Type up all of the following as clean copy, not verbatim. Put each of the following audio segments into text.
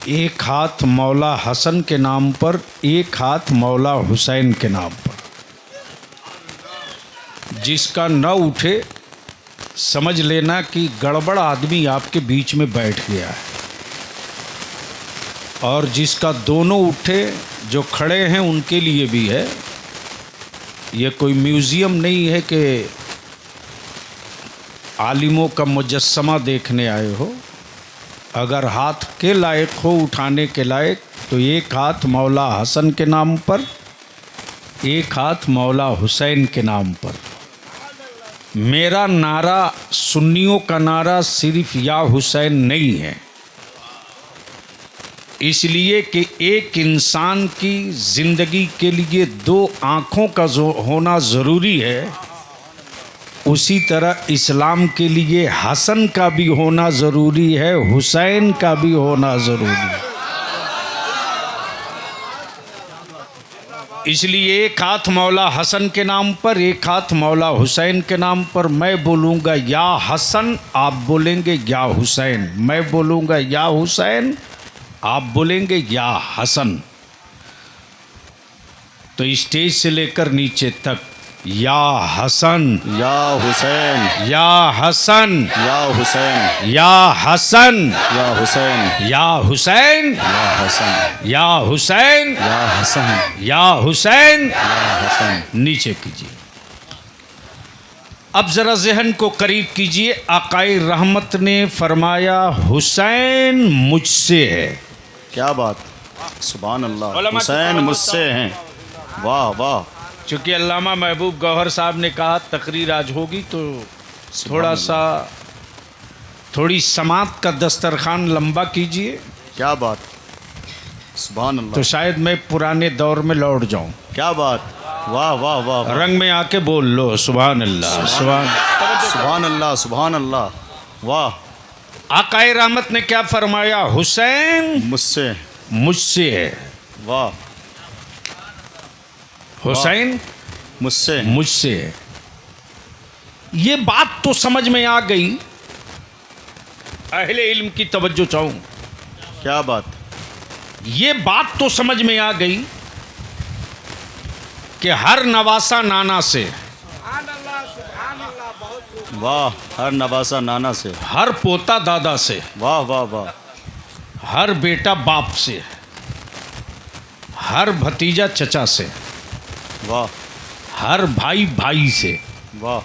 एक हाथ मौला हसन के नाम पर, एक हाथ मौला हुसैन के नाम पर। जिसका न उठे समझ लेना कि गड़बड़ आदमी आपके बीच में बैठ गया है, और जिसका दोनों उठे, जो खड़े हैं उनके लिए भी है। ये कोई म्यूज़ियम नहीं है कि आलिमों का मुजस्समा देखने आए हो। अगर हाथ के लायक हो, उठाने के लायक, तो एक हाथ मौला हसन के नाम पर, एक हाथ मौला हुसैन के नाम पर। मेरा नारा, सुन्नियों का नारा सिर्फ या हुसैन नहीं है, इसलिए कि एक इंसान की ज़िंदगी के लिए दो आँखों का होना ज़रूरी है, उसी तरह इस्लाम के लिए हसन का भी होना ज़रूरी है, हुसैन का भी होना ज़रूरी है। इसलिए एक हाथ मौला हसन के नाम पर, एक हाथ मौला हुसैन के नाम पर। मैं बोलूँगा या हसन, आप बोलेंगे या हुसैन। मैं बोलूँगा या हुसैन, आप बोलेंगे या हसन। तो स्टेज से लेकर नीचे तक या हसन, या हुसैन, या हसन, या हुसैन, या हसन, या हुसैन, या हुसैन, या हसन, या हुसैन, या हसन, या हुसैन। या हसन। नीचे कीजिए। अब जरा जहन को करीब कीजिए। आकाए रहमत ने फरमाया हुसैन मुझसे है। क्या बात, सुभान अल्लाह। हुसैन मुझसे हैं। वाह वाह। चूँकि अल्लामा महबूब गौहर साहब ने कहा तकरीर आज होगी, तो थोड़ी समात का दस्तरखान लंबा कीजिए। क्या बात, सुभान तो अल्लाह। शायद मैं पुराने दौर में लौट जाऊं। क्या बात, वाह वाह वाह वाह। रंग में आके बोल लो सुभान अल्लाह, सुभान अल्लाह, सुभान अल्लाह। वाह। आकाए रहमत ने क्या फरमाया? हुसैन मुझसे, मुझसे है। वाह। हुसैन मुझसे, मुझसे है। ये बात तो समझ में आ गई। अहले इल्म की तवज्जो चाहूं। क्या बात, ये बात तो समझ में आ गई कि हर नवासा नाना से, वाह। हर नवासा नाना से, हर पोता दादा से, वाह वाह वाह। हर बेटा बाप से, हर भतीजा चचा से, वाह हर भाई भाई से। वाह।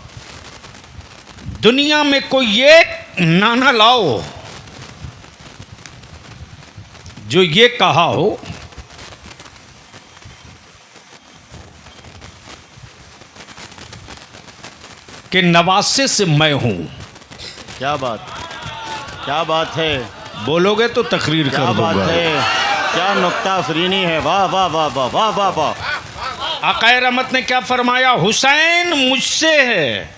दुनिया में कोई एक नाना लाओ जो ये कहा हो कि नवासे से मैं हूं। क्या बात, क्या बात है। बोलोगे तो तकरीर क्या कर बात दूंगा। है, क्या नुक्ता फरीनी है। वाह वाह वाह वाह वाह वाह वाह। आकाए रहमत ने क्या फरमाया? हुसैन मुझसे है,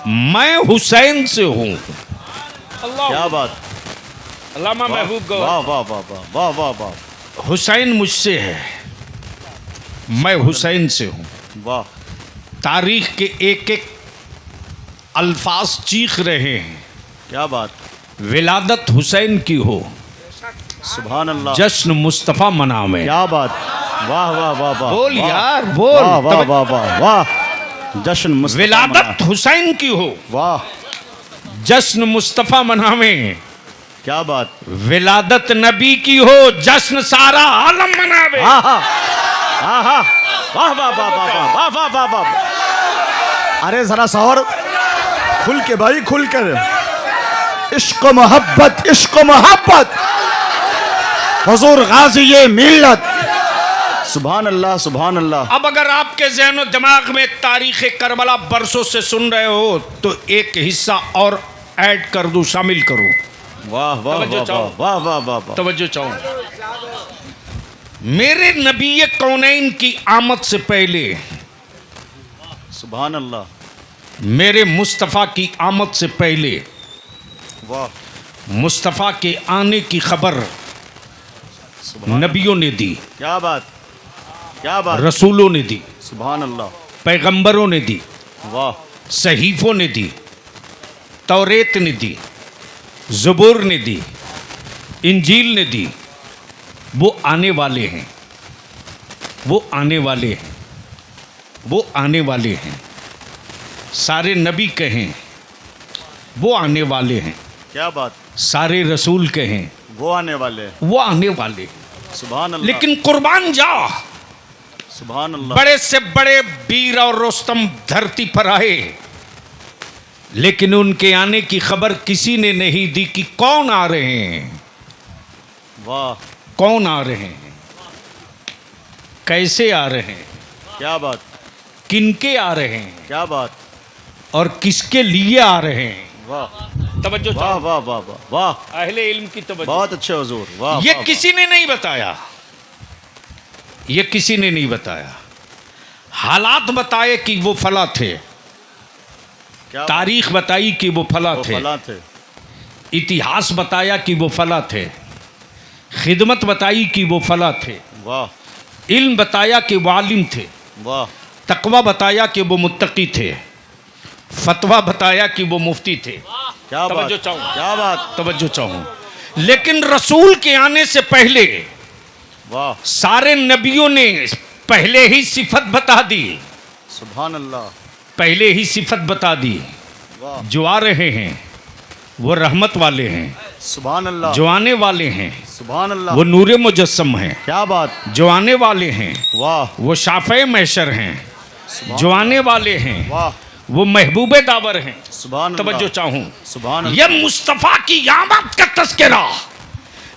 मैं हुसैन से हूं। क्या बात, अल्लामा महबूब गौहर। वाह वाह वाह वाह वाह वाह वाह। हुसैन मुझसे है, मैं हुसैन से हूं। वाह। तारीख के एक एक अल्फाज चीख रहे हैं। क्या बात, विलादत हुसैन की हो, सुभान अल्लाह। जश्न मुस्तफ़ा मनावे। क्या बात, वाह वाह वाह वाह। बोल वाह, यार, बोल। वाह वाह वाह वाह वाह। जश्न मुस्तफा विलादत हुसैन की हो, वाह। जश्न मुस्तफ़ा मनावे। क्या बात, विलादत नबी की हो, जश्न सारा आलम मनावे। आहा आहा। वाह वाह वाह वाह वाह वाह वाह वाह वाह। अरे जरा सौर खुल के भाई, खुल कर। इश्क मोहब्बत, इश्क मोहब्बत, हुजूर गाजी ये मिल्लत। सुभान अल्लाह, सुभान अल्लाह। अब अगर आपके ज़हन दिमाग में तारीख़ करबला बरसों से सुन रहे हो, तो एक हिस्सा और ऐड कर दूं, शामिल करूं। वाह वाह वाह वाह वाह वाह वाह। तवज्जो चाहूं। मेरे नबी कौनैन की आमद से पहले, सुभान अल्लाह, मेरे मुस्तफ़ा की आमद से पहले, वाह। मुस्तफ़ा के आने की खबर नबियों ने दी, क्या बात, क्या बात। रसूलों ने दी, सुभान अल्लाह, पैगंबरों ने दी, वाह। सहीफों ने दी, तौरेत ने दी, ज़बूर ने दी, इंजील ने दी, वो आने वाले हैं, वो आने वाले हैं, वो आने वाले हैं। सारे नबी कहें वो आने वाले हैं, क्या बात, सारे रसूल कहें वो आने वाले, वो आने वाले हैं। सुभान अल्लाह, लेकिन कुर्बान जा, सुभान अल्लाह, बड़े से बड़े वीर और रुस्तम धरती पर आए, लेकिन उनके आने की खबर किसी ने नहीं दी कि कौन आ रहे हैं, वाह, कौन आ रहे हैं, कैसे आ रहे हैं, क्या बात, किनके आ रहे हैं, क्या बात, और किसके लिए आ रहे हैं। वाह, तवज्जो वाह, चाहो, वाह, वाह, वाह, वाह, अहले इल्म की तवज्जो। बहुत अच्छे हुजूर, वाह, ये वाह, किसी ने नहीं बताया, ये किसी ने नहीं बताया। हालात बताए कि वो फला थे, क्या तारीख बताई कि वो फला वो थे, फला थे, इतिहास बताया कि वो फला थे, खिदमत बताई कि वो फला थे, वाह, इल्म बताया कि वो आलिम थे, वाह, तकवा बताया कि वो मुत्तकी थे, फतवा बताया कि वो मुफ्ती थे। क्या बात, तवज्जो चाहूं, क्या बात, तवज्जो चाहूं। लेकिन रसूल के आने से पहले वाह, सारे नबियों ने पहले ही सिफत बता दी, सुभान अल्लाह, पहले ही सिफत बता दी। वाह, जो आ रहे हैं वो रहमत वाले हैं, सुभान अल्लाह, जो आने वाले हैं सुभान अल्लाह, वो नूरे मुजस्सम हैं, क्या बात, जो आने वाले हैं वाह, वो शाफ़े महशर हैं, जो आने वाले हैं वाह, वो महबूबे दावर हैं। सुभान तवज्जो अल्लाह, चाहूं, सुभान यह मुस्तफ़ा की आमद का तज़किरा,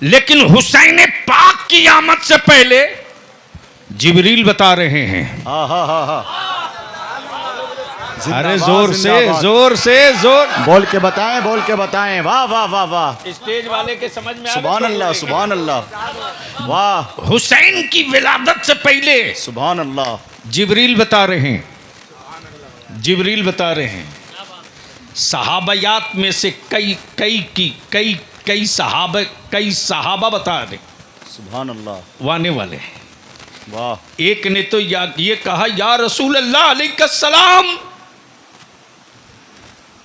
लेकिन हुसैन पाक की आमद से पहले जिब्रील बता रहे हैं। हाँ, हाँ, हाँ, हाँ, अरे जिंदाबाद, जोर से, जिंदाबाद। जोर से, जोर। बोल के बताएं, बोल के बताएं, वाह, वाह, वाह, वाह, स्टेज वाले के समझ में सुभान अल्लाह, सुभान अल्लाह, वाह, हुसैन की विलादत से पहले सुभान अल्लाह, जिब्रील बता रहे हैं, जिब्रील बता रहे हैं। सहाबायात में से कई सहाबा बता रहे सुभान अल्लाह, वो आने वाले हैं। वाह, एक ने तो ये कहा, या रसूल अल्लाह अलैहिस्सलाम,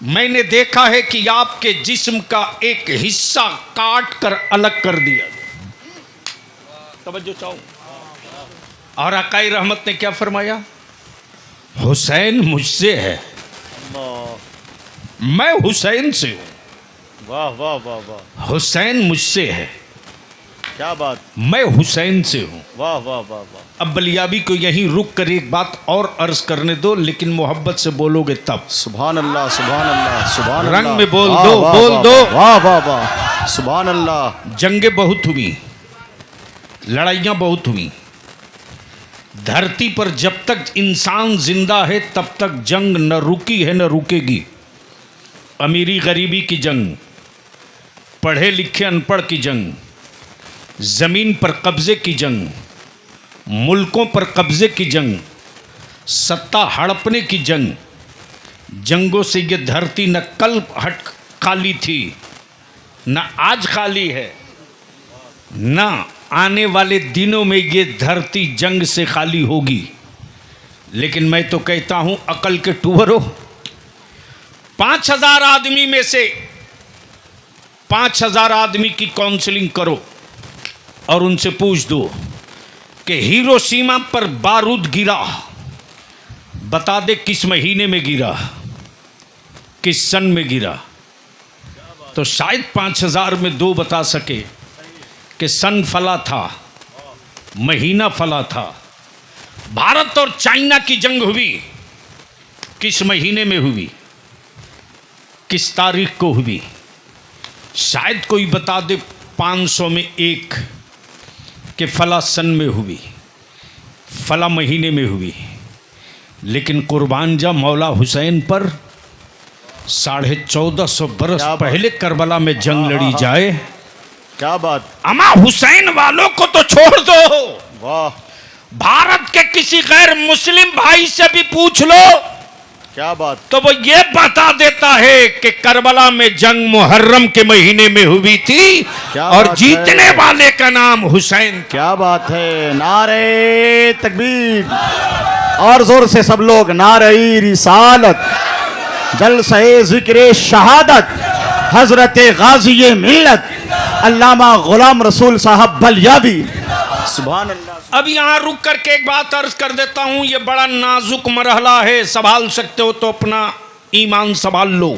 मैंने देखा है कि आपके जिस्म का एक हिस्सा काट कर अलग कर दिया। तवज्जो चाहो। और आकाई रहमत ने क्या फरमाया, हुसैन मुझसे है, अल्लाह, मैं हुसैन से हूं, वाह, वाह, वाह, वाह, हुसैन मुझसे है, क्या बात, मैं हुसैन से हूं। वाह, वाह, वाह, वाह, अब बलियाबी को यहीं रुक कर एक बात और अर्ज करने दो, लेकिन मोहब्बत से बोलोगे तब। सुभान अल्लाह, सुभान अल्लाह, सुभान रंग अल्लाह, में बोल वाह, दो, वाह, बोल वाह, दो। वाह, वाह, वाह, सुभान अल्लाह, जंगें बहुत हुई, लड़ाइयाँ बहुत हुई। धरती पर जब तक इंसान जिंदा है तब तक जंग न रुकी है न रुकेगी। अमीरी गरीबी की जंग, पढ़े लिखे अनपढ़ की जंग, ज़मीन पर कब्ज़े की जंग, मुल्कों पर कब्ज़े की जंग, सत्ता हड़पने की जंग। जंगों से ये धरती न कल हट खाली थी, न आज खाली है, न आने वाले दिनों में ये धरती जंग से खाली होगी। लेकिन मैं तो कहता हूँ, अकल के टूहरो, 5000 आदमी में से 5000 आदमी की काउंसलिंग करो और उनसे पूछ दो कि हिरोशिमा पर बारूद गिरा, बता दे किस महीने में गिरा, किस सन में गिरा। तो शायद 5000 में 2 बता सके कि सन फला था, महीना फला था। भारत और चाइना की जंग हुई, किस महीने में हुई, किस तारीख को हुई। शायद कोई बता दे 500 में 1 कि फला सन में हुई, फला महीने में हुई। लेकिन कुर्बान जा मौला हुसैन पर 1450 बरस पहले करबला में जंग लड़ी जाए। क्या बात, अमा हुसैन वालों को तो छोड़ दो, वाह, भारत के किसी गैर मुस्लिम भाई से भी पूछ लो, क्या बात, तो वो ये बता देता है कि करबला में जंग मुहर्रम के महीने में हुई थी और बात जीतने है। वाले का नाम हुसैन। क्या बात है, नारे तकबीर, और जोर से सब लोग, नारे रिसालत, जलसे जिक्र शहादत, हजरत गाजी मिल्लत अल्लामा गुलाम रसूल साहब बलियावी। सुभान अल्लाह। अब यहाँ रुक करके एक बात अर्ज कर देता हूँ, ये बड़ा नाजुक मरहला है, संभाल सकते हो तो अपना ईमान संभाल लो।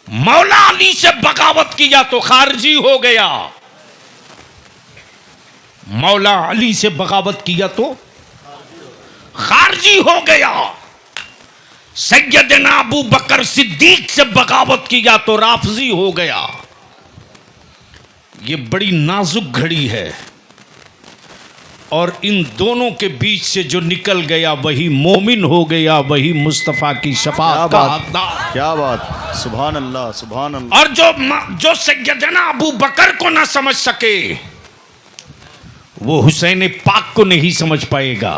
मौला अली से बगावत किया तो खारजी हो गया, मौला अली से बगावत किया तो खारजी हो गया, सैयदना अबू बकर सिद्दीक से बगावत किया तो राफजी हो गया। ये बड़ी नाजुक घड़ी है और इन दोनों के बीच से जो निकल गया वही मोमिन हो गया, वही मुस्तफ़ा की शफाअत का हकदार। क्या बात, सुभान अल्लाह सुभान अल्लाह। और जो सैयदना अबू बकर को ना समझ सके वो हुसैन पाक को नहीं समझ पाएगा,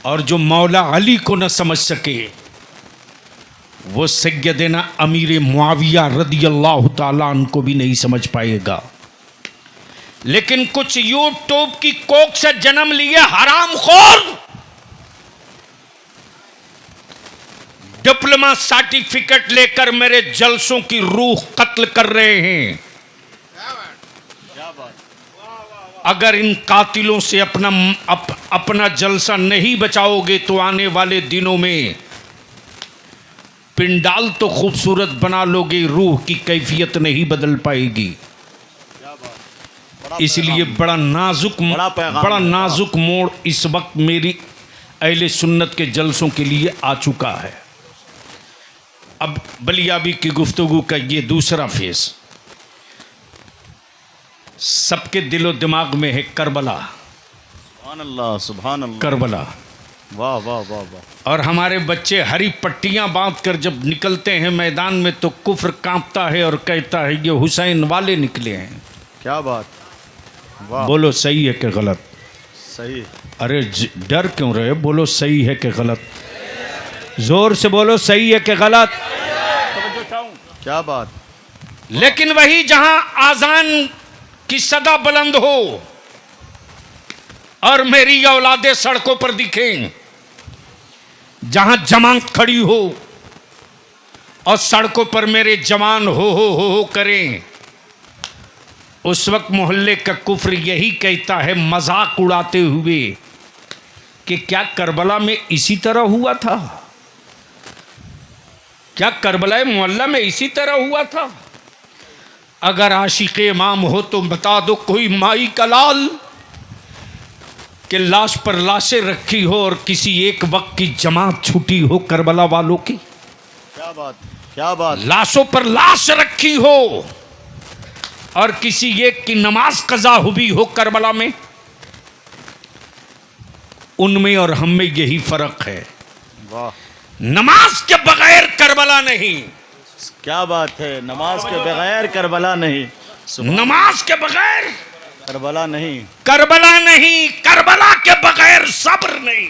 और जो मौला अली को न समझ सके वो सैयदना अमीर मुआविया रदियल्लाहु ताला अन्हु को भी नहीं समझ पाएगा। लेकिन कुछ यूट्यूब की कोख से जन्म लिए हरामखोर डिप्लोमा सर्टिफिकेट लेकर मेरे जलसों की रूह कत्ल कर रहे हैं। अगर इन कातिलों से अपना जलसा नहीं बचाओगे तो आने वाले दिनों में पिंडाल तो खूबसूरत बना लोगे, रूह की कैफियत नहीं बदल पाएगी। इसलिए बड़ा नाजुक मोड़ इस वक्त मेरी अहले सुन्नत के जलसों के लिए आ चुका है। अब बलियाबी की गुफ्तगू का ये दूसरा फेस सबके दिलो दिमाग में है, करबला। सुभान अल्लाह सुभान अल्लाह। करबला, वाह वाह वाह वाह। और हमारे बच्चे हरी पट्टियां बांधकर जब निकलते हैं मैदान में तो कुफ्र कांपता है और कहता है ये हुसैन वाले निकले हैं। क्या बात, वाह। बोलो सही है कि गलत? सही। अरे डर क्यों रहे, बोलो सही है कि गलत? जोर से बोलो सही है कि गलत? क्या बात। लेकिन वही जहां आजान की सदा बुलंद हो और मेरी औलादे सड़कों पर दिखें, जहां जमात खड़ी हो और सड़कों पर मेरे जवान हो करें, उस वक्त मोहल्ले का कुफ्र यही कहता है मजाक उड़ाते हुए कि क्या करबला में इसी तरह हुआ था? क्या करबला मोहल्ला में इसी तरह हुआ था? अगर आशिक इमाम हो तो बता दो कोई माई का लाल के लाश पर लाशें रखी हो और किसी एक वक्त की जमात छूटी हो करबला वालों की। क्या बात, क्या बात। लाशों पर लाश रखी हो और किसी एक की नमाज कज़ा हुई हो करबला में। उनमें और हम में यही फर्क है। वाह। नमाज के बगैर करबला नहीं। क्या बात है, नमाज के बगैर करबला नहीं। नमाज के बगैर करबला नहीं। करबला नहीं, करबला के बगैर सब्र नहीं।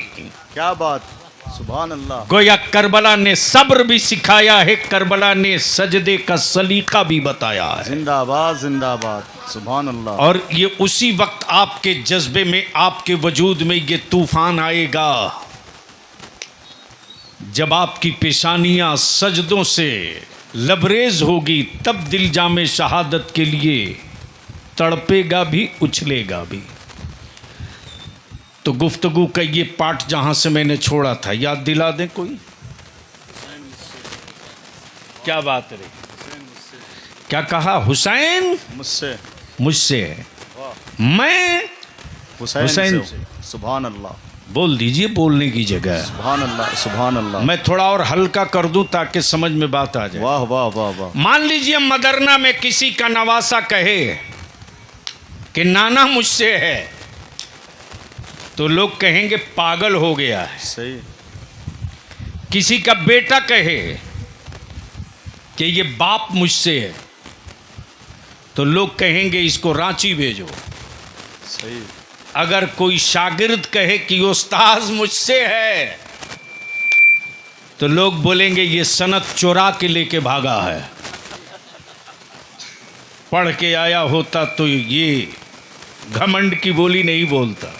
क्या बात, सुभान अल्लाह। गोया करबला ने सब्र भी सिखाया है, करबला ने सजदे का सलीका भी बताया है। जिंदाबाद जिंदाबाद, सुभान अल्लाह। और ये उसी वक्त आपके जज्बे में, आपके वजूद में ये तूफान आएगा जब आपकी पेशानियां सजदों से लबरेज होगी, तब दिल जामे शहादत के लिए तड़पेगा भी, उछलेगा भी। तो गुफ्तगू का ये पार्ट जहां से मैंने छोड़ा था याद दिला दें कोई? क्या बात रे, क्या कहा? हुसैन मुझसे, मुझसे है, मैं हुसैन से। सुभान अल्लाह। बोल दीजिए, बोलने की जगह है। सुभान अल्लाह सुभान अल्लाह। मैं थोड़ा और हल्का कर दूं ताकि समझ में बात आ जाए। वाह वाह वाह वाह। मान लीजिए मदरना में किसी का नवासा कहे कि नाना मुझसे है, तो लोग कहेंगे पागल हो गया है। सही। किसी का बेटा कहे कि ये बाप मुझसे है, तो लोग कहेंगे इसको रांची भेजो। सही। अगर कोई शागिर्द कहे कि उस्ताद मुझसे है, तो लोग बोलेंगे ये सनत चुरा के लेके भागा है, पढ़ के आया होता तो ये घमंड की बोली नहीं बोलता।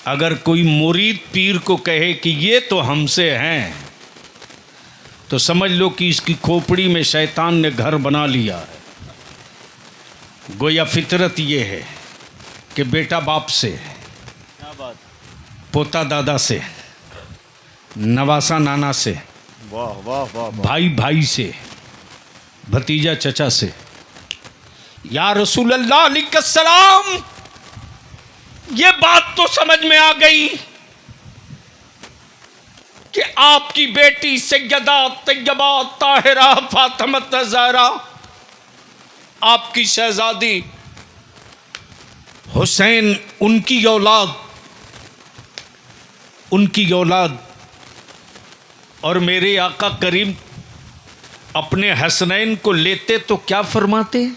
अगर कोई मुरीद पीर को कहे कि ये तो हमसे हैं, तो समझ लो कि इसकी खोपड़ी में शैतान ने घर बना लिया है। गोया फितरत ये है कि बेटा बाप से, क्या बात, पोता दादा से, नवासा नाना से, वाह वाह वाह, भाई भाई से, भतीजा चचा से, या रसूल अल्लाह अलैहिस्सलाम, ये बात तो समझ में आ गई कि आपकी बेटी सैयदा तैयबा ताहिरा फातिमा ज़हरा, आपकी शहजादी हुसैन, उनकी औलाद और मेरे आका करीम अपने हसनैन को लेते तो क्या फरमाते?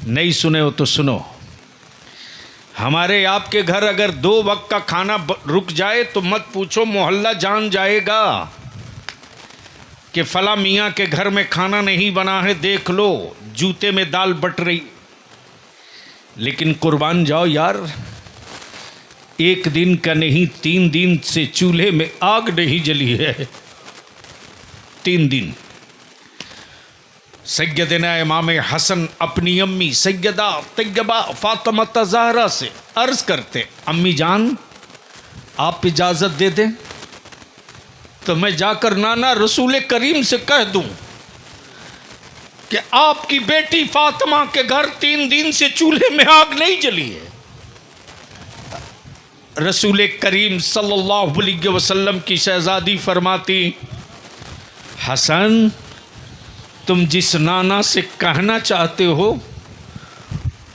नहीं सुने हो तो सुनो। हमारे आपके घर अगर 2 वक्त का खाना रुक जाए तो मत पूछो, मोहल्ला जान जाएगा कि फला मियाँ के घर में खाना नहीं बना है, देख लो जूते में दाल बट रही। लेकिन कुर्बान जाओ यार, 1 दिन का नहीं 3 दिन से चूल्हे में आग नहीं जली है। 3 दिन। सैयदना इमाम हसन अपनी अम्मी सैयदा तैयबा फातिमा ज़हरा से अर्ज करते, अम्मी जान आप इजाज़त दे दें तो मैं जाकर नाना रसूल करीम से कह दूं कि आपकी बेटी फातिमा के घर 3 दिन से चूल्हे में आग नहीं जली है। रसूल करीम सल्लल्लाहु अलैहि वसल्लम की शहजादी फरमाती, हसन तुम जिस नाना से कहना चाहते हो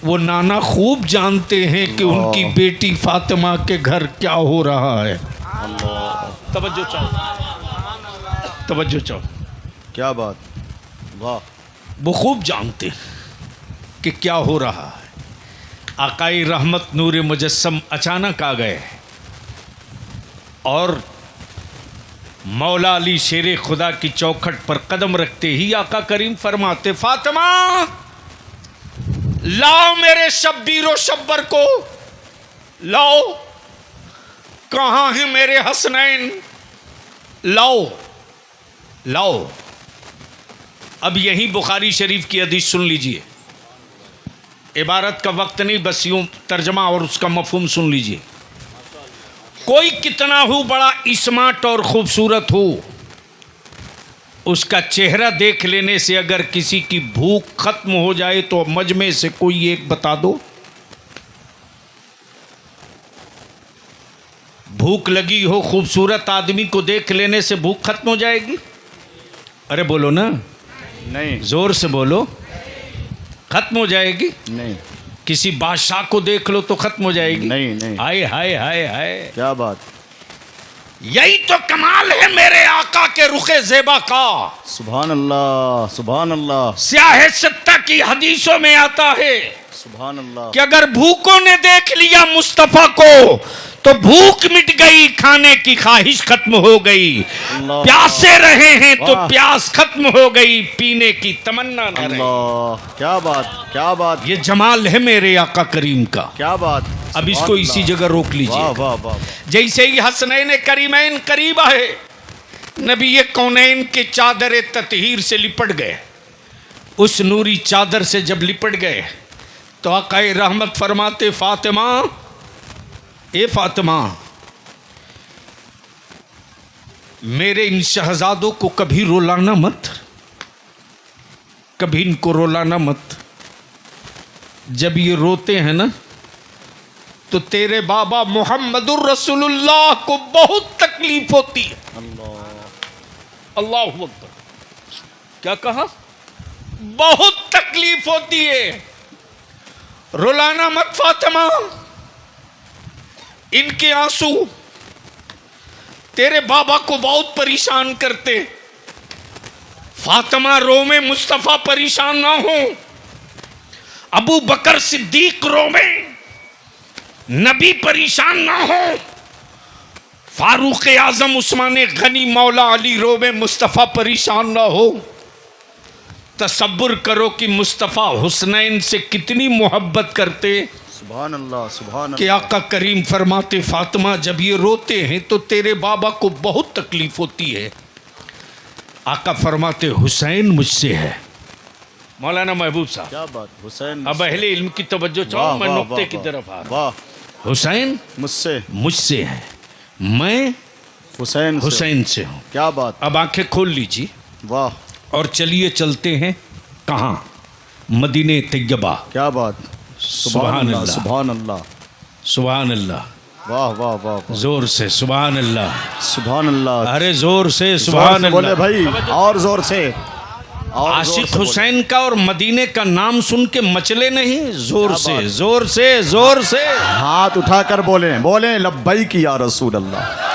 वो नाना खूब जानते हैं कि उनकी बेटी फातिमा के घर क्या हो रहा है। तवज्जो चाहो, क्या बात, वाह। वो खूब जानते हैं कि क्या हो रहा है। आकाई रहमत नूर मुजस्सम अचानक आ गए और मौला अली शेर खुदा की चौखट पर कदम रखते ही आका करीम फरमाते, फातिमा लाओ मेरे शब्बीर शब्बर को, लाओ, कहाँ है मेरे हसनैन, लाओ। अब यही बुखारी शरीफ की हदीस सुन लीजिए। इबारत का वक्त नहीं, बस यूं तर्जमा और उसका मफहूम सुन लीजिए। कोई कितना हो बड़ा स्मार्ट और खूबसूरत हो, उसका चेहरा देख लेने से अगर किसी की भूख खत्म हो जाए तो मजमे से कोई एक बता दो। भूख लगी हो, खूबसूरत आदमी को देख लेने से भूख खत्म हो जाएगी? अरे बोलो ना, नहीं, जोर से बोलो। खत्म हो जाएगी? नहीं। किसी बादशाह को देख लो तो खत्म हो जाएगी? नहीं। हाय हाय हाय हाय, क्या बात, यही तो कमाल है मेरे आका के रुखे ज़ेबा का। सुभान अल्लाह, सुभान अल्लाह, स्याह सत्ता की हदीसों में आता है सुभान अल्लाह, कि अगर भूखों ने देख लिया मुस्तफ़ा को तो भूख मिट गई, खाने की ख्वाहिश खत्म हो गई। प्यासे रहे हैं तो प्यास खत्म हो गई, पीने की तमन्ना न रही। क्या बात, क्या बात, ये जमाल है मेरे आका करीम का। क्या बात। अब इसको इसी जगह रोक लीजिए। वाह वाह वाह। जैसे ही हसनैन करीमैन करीब आए, नबी कौनैन के चादर ततहीर से लिपट गए। उस नूरी चादर से जब लिपट गए तो आकाए रहमत फरमाते, फातिमा, ए फातिमा, मेरे इन शहजादों को कभी रुलाना मत, कभी इनको रुलाना मत। जब ये रोते हैं ना तो तेरे बाबा मोहम्मदुर रसूलुल्लाह को बहुत तकलीफ होती है। अल्लाह अकबर। क्या कहा? बहुत तकलीफ होती है। रुलाना मत फातिमा, इनके आंसू तेरे बाबा को बहुत परेशान करते। फातिमा रोवे, मुस्तफा परेशान ना हो। अबू बकर सिद्दीक रोवे, नबी परेशान ना हो। फारूक आजम उस्मान गनी मौला अली रोवे, मुस्तफ़ा परेशान ना हो। तसब्बुर करो कि मुस्तफ़ा हुसनैन से कितनी मोहब्बत करते। सुभान अल्लाह सुभान कि आका करीम फरमाते फातिमा जब ये रोते हैं तो तेरे बाबा को बहुत तकलीफ होती है। आका फरमाते हुसैन मुझसे है। मौलाना महबूब साहब, क्या बात, हुसैन अब अहले इल्म की तवज्जो चाहो, मैं नुक्ते की तरफ आ रहा हूं। वाह, हुसैन मुझसे है, मैं हुसैन से हूँ। क्या बात, अब आंखें खोल लीजिए वाह, और चलिए चलते हैं कहाँ, मदीने तैयबा। क्या बात, सुभान अल्लाह सुभान अल्लाह सुभान अल्लाह, वाह वाह वाह, जोर से सुभान अल्लाह सुभान अल्लाह, अरे जोर से सुभान बोले अल्लाह भाई, और जोर से, और जोर आशिक से हुसैन का और मदीने का नाम सुन के मचले नहीं, जोर क्या से बात। जोर से जोर से। हाथ उठाकर बोले बोले लब्बैक या रसूल अल्लाह।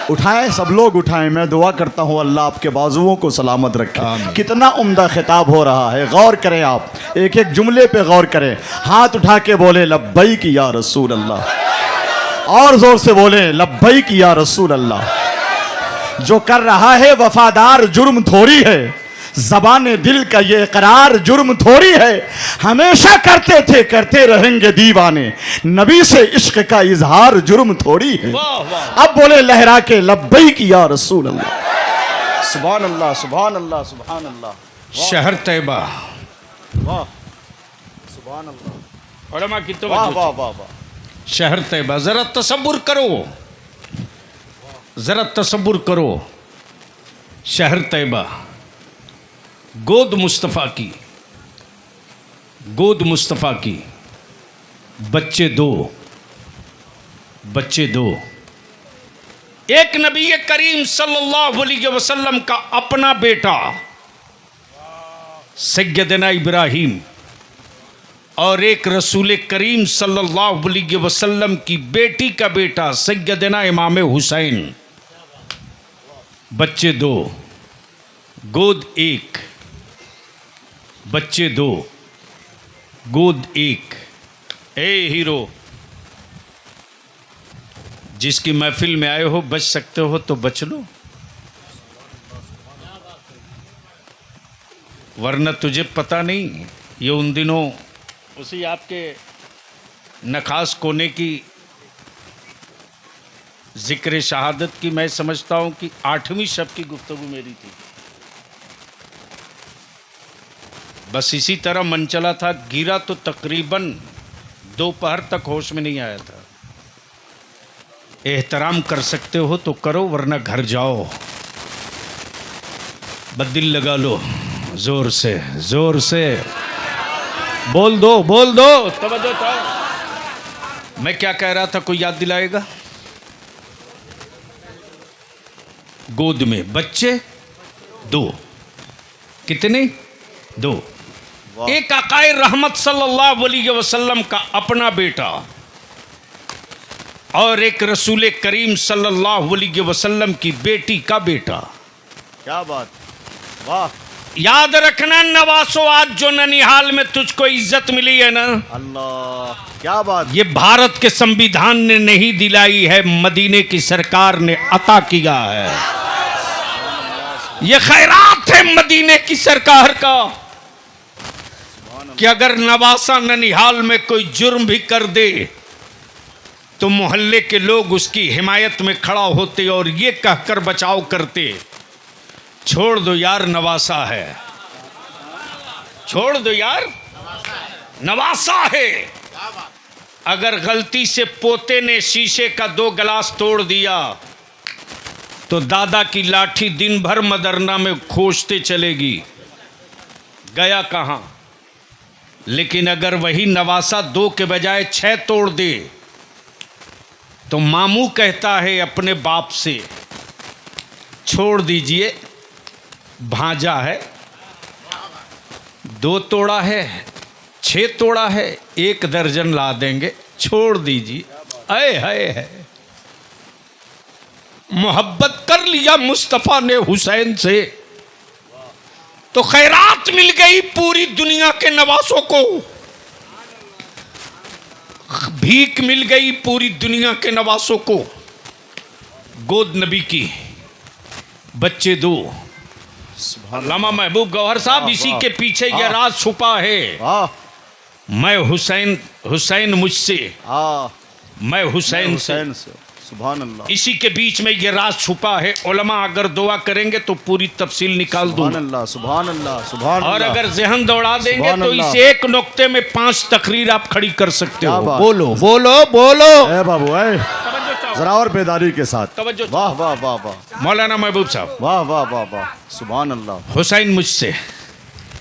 उठाएं, सब लोग उठाएं। मैं दुआ करता हूँ अल्लाह आपके बाजुओं को सलामत रखे। आमीन। कितना उम्दा खिताब हो रहा है, गौर करें आप, एक एक जुमले पे गौर करें। हाथ उठा के बोले लब्बैक या रसूल अल्लाह, और जोर से बोले लब्बैक या रसूल अल्लाह। जो कर रहा है वफादार जुर्म थोड़ी है, ज़बाने दिल का ये इकरार जुर्म थोड़ी है। हमेशा करते थे करते रहेंगे दीवाने, नबी से इश्क का इजहार जुर्म थोड़ी है। वाह वाह। अब बोले लहरा के लब्बैक या रसूल अल्लाह। सुभान अल्लाह सुभान अल्लाह सुभान अल्लाह। शहर तैयबा, वाह, सुभान अल्लाह, उलमा की वाह तवज्जो। वाह वाह वाह। शहर तैयबा, जरा तसव्वुर करो, जरा तसव्वुर करो। शहर तैयबा, गोद मुस्तफ़ा की, गोद मुस्तफ़ा की, बच्चे दो, बच्चे दो। एक नबी करीम सल्लल्लाहु अलैहि वसल्लम का अपना बेटा सैयदना इब्राहीम, और एक रसूल करीम सल्लल्लाहु अलैहि वसल्लम की बेटी का बेटा सैयदना इमाम हुसैन। बच्चे दो, गोद एक, बच्चे दो, गोद एक। ए हीरो, जिसकी महफिल में आए हो, बच सकते हो तो बच लो, वरना तुझे पता नहीं ये उन दिनों उसी आपके नखास कोने की जिक्र शहादत की मैं समझता हूं कि 8वीं शब की गुफ्तगू मेरी थी। बस इसी तरह मन चला था, गिरा तो तकरीबन दोपहर तक होश में नहीं आया था। एहतराम कर सकते हो तो करो, वरना घर जाओ, बदिल लगा लो, जोर से जोर से बोल दो, बोल दो। तवज्जो तो मैं क्या कह रहा था, कोई याद दिलाएगा? गोद में बच्चे दो, कितने? दो। एक आकाए रहमत सल्लल्लाहु अलैहि वसल्लम का अपना बेटा और एक रसूल करीम सल्लल्लाहु अलैहि वसल्लम की बेटी का बेटा। क्या बात, वाह, याद रखना नवासो, आज जो ननिहाल में तुझको इज्जत मिली है ना, अल्लाह, क्या बात, ये भारत के संविधान ने नहीं दिलाई है, मदीने की सरकार ने अता किया है। ये खैरात है मदीने की सरकार का कि अगर नवासा ननिहाल में कोई जुर्म भी कर दे तो मोहल्ले के लोग उसकी हिमायत में खड़ा होते और ये कहकर बचाव करते, छोड़ दो यार नवासा है, छोड़ दो यार नवासा है। अगर गलती से पोते ने शीशे का 2 गिलास तोड़ दिया तो दादा की लाठी दिन भर मदरना में खोजते चलेगी, गया कहाँ। लेकिन अगर वही नवासा 2 के बजाय 6 तोड़ दे तो मामू कहता है अपने बाप से, छोड़ दीजिए भांजा है, 2 तोड़ा है, 6 तोड़ा है, 1 दर्जन ला देंगे, छोड़ दीजिए। आए है मोहब्बत कर लिया मुस्तफ़ा ने हुसैन से तो खैरात मिल गई पूरी दुनिया के नवासों को, भीख मिल गई पूरी दुनिया के नवासों को। गोद नबी की, बच्चे दो। अल्लामा महबूब गौहर साहब, इसी के पीछे यह राज छुपा है। वाह, मैं हुसैन मुझसे, हाँ मैं हुसैन से। हुसैन से। सुभान अल्लाह, इसी के बीच में ये राज छुपा है। उलमा अगर दुआ करेंगे तो पूरी तफसील निकाल सुभान दूंगा, अल्लाह, सुभान अल्लाह, सुभान और अल्लाह। अगर जहन दौड़ा देंगे सुभान तो अल्लाह। इस एक नुक्ते में 5 तकरीर आप खड़ी कर सकते क्या हो। बात। बोलो बोलो बोलो। ए बाबू ए, जरा और बेदारी के साथ। तवज्जो। वाह वाह वाह वाह, मौलाना महबूब साहब, वाह वाह वाह वाह, सुभान अल्लाह, हुसैन मुझसे,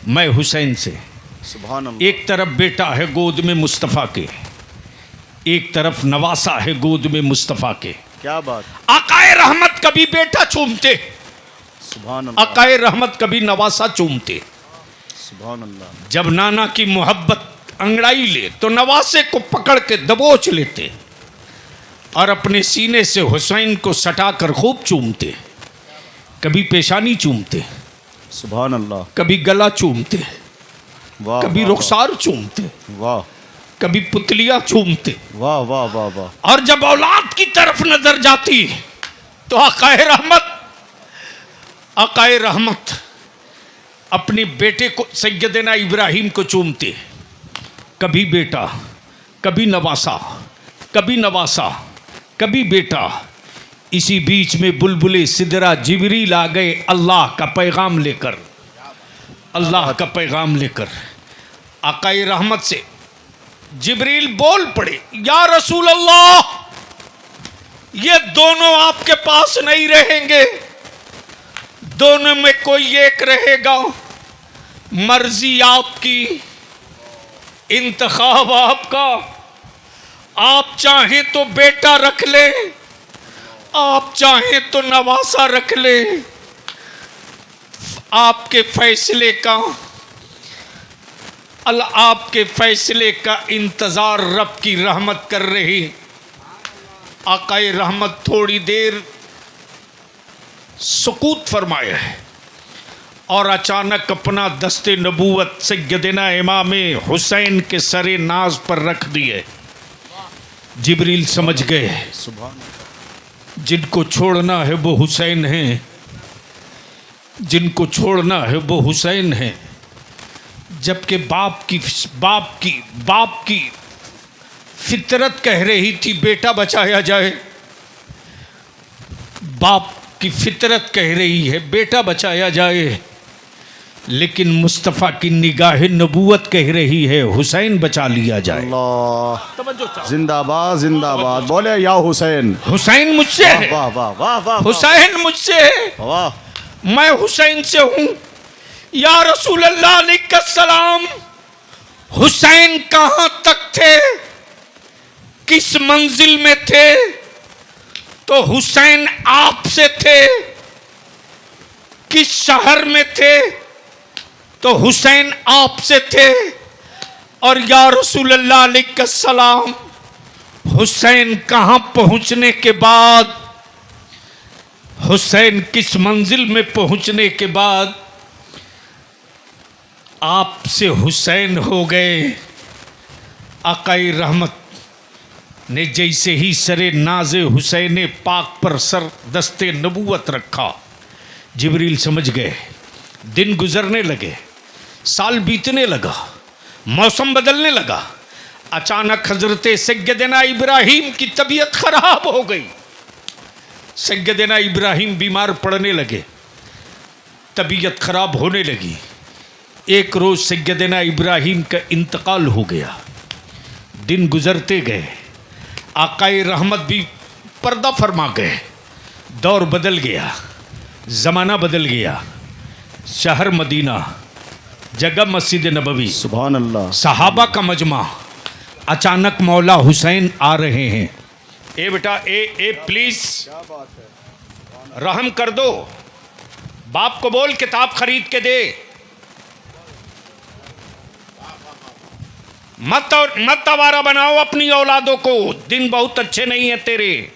मैं हुसैन से। सुभान अल्लाह। एक तरफ बेटा है गोद में मुस्तफ़ा के, एक तरफ नवासा है गोद में मुस्तफ़ा के। क्या बात, आकाए रहमत कभी बेटा चूमते, सुभान अल्लाह, आकाए रहमत कभी नवासा चूमते। सुभान अल्लाह। जब नाना की मोहब्बत अंगड़ाई ले तो नवासे को पकड़ के दबोच लेते और अपने सीने से हुसैन को सटाकर खूब चूमते। कभी पेशानी चूमते, सुभान अल्लाह, कभी गला चूमते, वाह, कभी वाह, रुखसार चूमते, वाह कभी पुतलियां चूमते। वाह वाह वाह वाह, और जब औलाद की तरफ नजर जाती तो आकाए रहमत अपने बेटे को सैयदना इब्राहिम को चूमते। कभी बेटा, कभी नवासा, कभी नवासा, कभी बेटा। इसी बीच में बुलबुले सिदरा जिबरील आ गए अल्लाह का पैगाम लेकर, अल्लाह का पैगाम लेकर। आकाए रहमत से जिबरील बोल पड़े, या रसूल अल्लाह, ये दोनों आपके पास नहीं रहेंगे, दोनों में कोई एक रहेगा। मर्जी आपकी, इंतखाब आपका। आप चाहें तो बेटा रख ले, आप चाहें तो नवासा रख ले। आपके फैसले का, आपके फैसले का इंतजार रब की रहमत कर रही। आकाए रहमत थोड़ी देर सुकूत फरमाया है और अचानक अपना दस्ते नबूवत सैयदना इमाम हुसैन के सरे नाज पर रख दिए। जिब्रील समझ गए सुभान, जिनको छोड़ना है वो हुसैन हैं, जिनको छोड़ना है वो हुसैन हैं। जबकि बाप की फितरत कह रही थी बेटा बचाया जाए, बाप की फितरत कह रही है बेटा बचाया जाए, लेकिन मुस्तफ़ा की निगाह नबूवत कह रही है हुसैन बचा लिया जाए। अल्लाह जिंदाबाद जिंदाबाद, बोले या हुसैन। हुसैन मुझसे है, वाह वाह वाह वाह, हुसैन मुझसे है, वाह, मैं हुसैन से हूं। या रसूल अल्लाह अलैहिस्सलाम, हुसैन कहां तक थे, किस मंजिल में थे? तो हुसैन आपसे थे। किस शहर में थे? तो हुसैन आपसे थे। और या रसूल अल्लाह अलैहिस्सलाम, हुसैन कहां पहुंचने के बाद, हुसैन किस मंजिल में पहुंचने के बाद आपसे हुसैन हो गए। आकाई रहमत ने जैसे ही सरे नाज़े हुसैन पाक पर सर दस्ते नबूवत रखा, जिब्रील समझ गए। दिन गुजरने लगे, साल बीतने लगा, मौसम बदलने लगा। अचानक हजरत सैयदना इब्राहिम की तबीयत खराब हो गई। सैयदना इब्राहिम बीमार पड़ने लगे, तबीयत खराब होने लगी। एक रोज़ सैयदना इब्राहिम का इंतकाल हो गया। दिन गुजरते गए, आकाए रहमत भी पर्दा फरमा गए। दौर बदल गया, ज़माना बदल गया। शहर मदीना, जगह मस्जिद नबवी, सुभान अल्लाह, सहाबा का मजमा। अचानक मौला हुसैन आ रहे हैं। ए बेटा, ए प्लीज रहम कर दो, बाप को बोल किताब खरीद के दे। मत आवारा बनाओ अपनी औलादों को, दिन बहुत अच्छे नहीं है तेरे।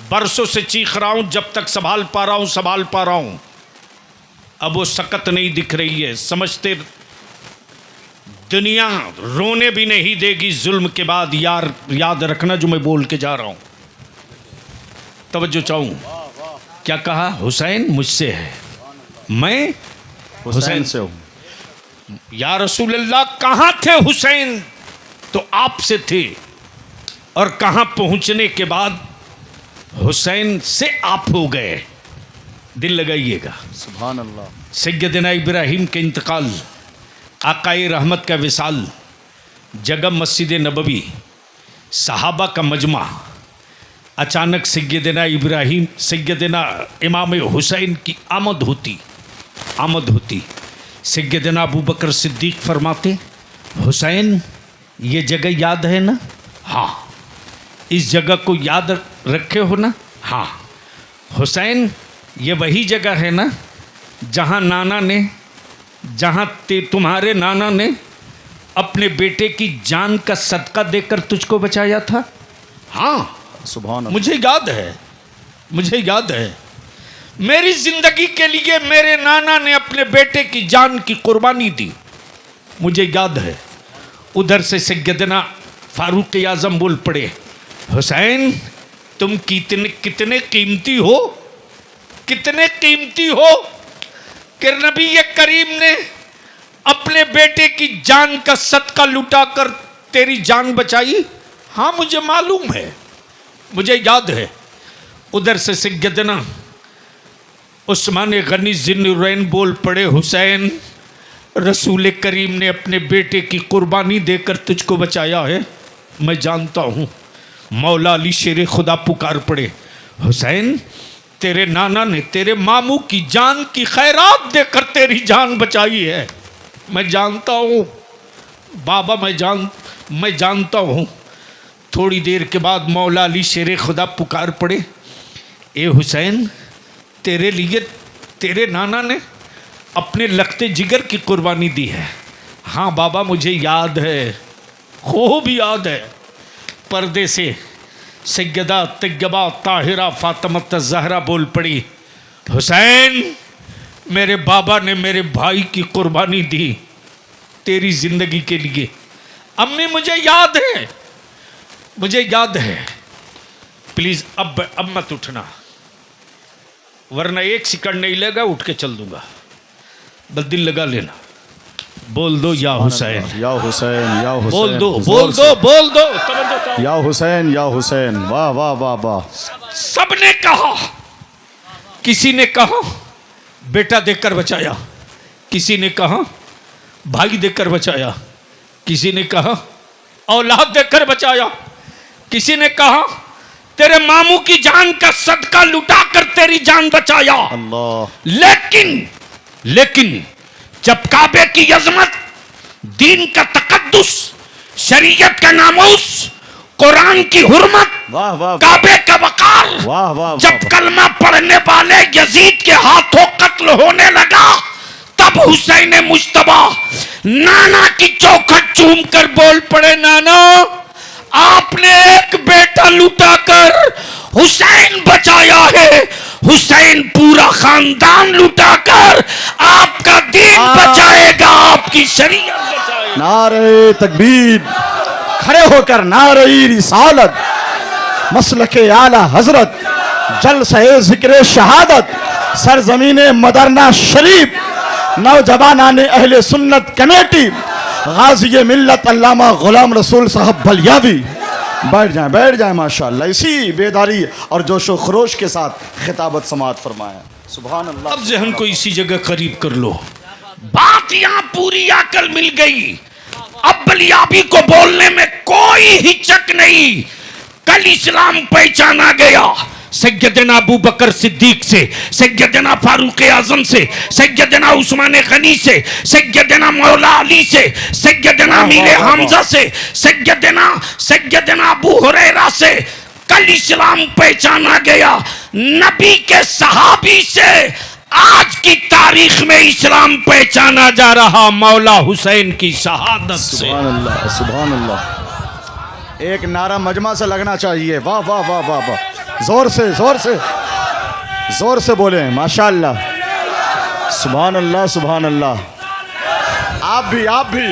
बरसों से चीख रहा हूं, जब तक संभाल पा रहा हूं। अब वो सकत नहीं दिख रही है। समझते दुनिया रोने भी नहीं देगी जुल्म के बाद। यार याद रखना जो मैं बोल के जा रहा हूं, तवज्जो चाहूं। क्या कहा? हुसैन मुझसे है, मैं हुसैन से हूँ। या रसूल अल्लाह कहाँ थे हुसैन? तो आपसे थे। और कहाँ पहुँचने के बाद हुसैन से आप हो गए? दिल लगाइएगा। सुभान अल्लाह। सैयदना इब्राहिम के इंतकाल, आकाए रहमत का विसाल, जगह मस्जिद नबवी, सहाबा का मजमा, अचानक सैयदना इब्राहिम, सैयदना इमाम हुसैन की आमद होती। सैयदना अबू बकर सिद्दीक फरमाते, हुसैन ये जगह याद है ना? हाँ। इस जगह को याद रखे हो ना? हाँ। हुसैन ये वही जगह है ना जहाँ तुम्हारे नाना ने अपने बेटे की जान का सदका देकर तुझको बचाया था? हाँ, सुभान अल्लाह। मुझे याद है। मेरी जिंदगी के लिए मेरे नाना ने अपने बेटे की जान की कुर्बानी दी, मुझे याद है। उधर से सैयदना फारूक आजम बोल पड़े, हुसैन तुम कितने कीमती हो, कितने कीमती हो कि नबी करीम ने अपने बेटे की जान का सदका लुटाकर तेरी जान बचाई। हाँ मुझे मालूम है, मुझे याद है। उधर से सैयदना उस्मान गनी ज़िन्नुरैन बोल पड़े, हुसैन रसूल करीम ने अपने बेटे की कुर्बानी देकर तुझको बचाया है, मैं जानता हूँ। मौला अली शेर खुदा पुकार पड़े, हुसैन तेरे नाना ने तेरे मामू की जान की खैरात देकर तेरी जान बचाई है, मैं जानता हूँ बाबा, मैं जानता हूँ। थोड़ी देर के बाद मौला अली शेर खुदा पुकार पड़े, ए हुसैन तेरे लिए तेरे नाना ने अपने लखते जिगर की कुर्बानी दी है। हाँ बाबा मुझे याद है, खूब याद है। पर्दे से सैयदा तैयबा ताहिरा फातिमा ज़हरा बोल पड़ी, हुसैन मेरे बाबा ने मेरे भाई की कुर्बानी दी तेरी ज़िंदगी के लिए। अम्मी मुझे याद है, मुझे याद है। प्लीज़ अब मत उठना, वरना एक सेकंड नहीं लेगा, उठ के चल दूंगा। बस दिल लगा लेना, बोल दो या हुसैन, या हुसैन, या हुसैन, बोल दो या हुसैन, या हुसैन। वाह वाह वाह वाह। सबने कहा, किसी ने कहा बेटा देकर बचाया, किसी ने कहा भाई देकर बचाया, किसी ने कहा औलाद देकर बचाया, किसी ने कहा तेरे मामू की जान का सदका लुटाकर तेरी जान बचाया। अल्लाह। लेकिन जब काबे की अजमत, दीन का तकद्दुस, शरीयत का नामूस, कुरान की हुर्मत, वाह वाह, काबे का वकार, वाह वाह, जब कलमा पढ़ने वाले यजीद के हाथों कत्ल होने लगा, तब हुसैन मुश्तबा नाना की चौखट चूम कर बोल पड़े, नाना आपने एक बेटा लुटाकर हुसैन बचाया है, हुसैन पूरा खानदान लुटाकर आपका दीन बचाएगा, आपकी शरीयत बचाएगा। नारे तकबीर, खड़े होकर नारे रिसालत, मसलके आला हजरत, जलसे जिक्र शहादत, सरजमीने मदरना शरीफ, नौजवानान अहले सुन्नत कमेटी, गाजी मिल्लत अल्लामा गुलाम रसूल साहब बलियावी। बैठ जाएं माशाअल्लाह। इसी बेदारी और जोशो खरोश के साथ खिताबत समात फरमाया। सुभान अल्लाह। अब जहन को इसी जगह करीब कर लो। बात यहाँ पूरी आकल मिल गई, अब बलियाबी को बोलने में कोई हिचक नहीं। कल इस्लाम पहचाना गया सैयदना अबू बकर सिद्दीक से, सैयदना फारूक आजम से, सैयदना उस्मान गनी से, सैयदना मौला अली से, सैयदना मीर हमजा से, सैयदना अबू हुरैरा से। कल इस्लाम पहचाना गया नबी के सहाबी से। आज की तारीख में इस्लाम पहचाना जा रहा मौला हुसैन की शहादत से। सुभान अल्लाह, सुभान अल्लाह। एक नारा मजमा से लगना चाहिए। वाह वाह वाह वाह वाह। जोर से बोले माशाअल्लाह। सुभान अल्लाह, सुभान अल्लाह। आप भी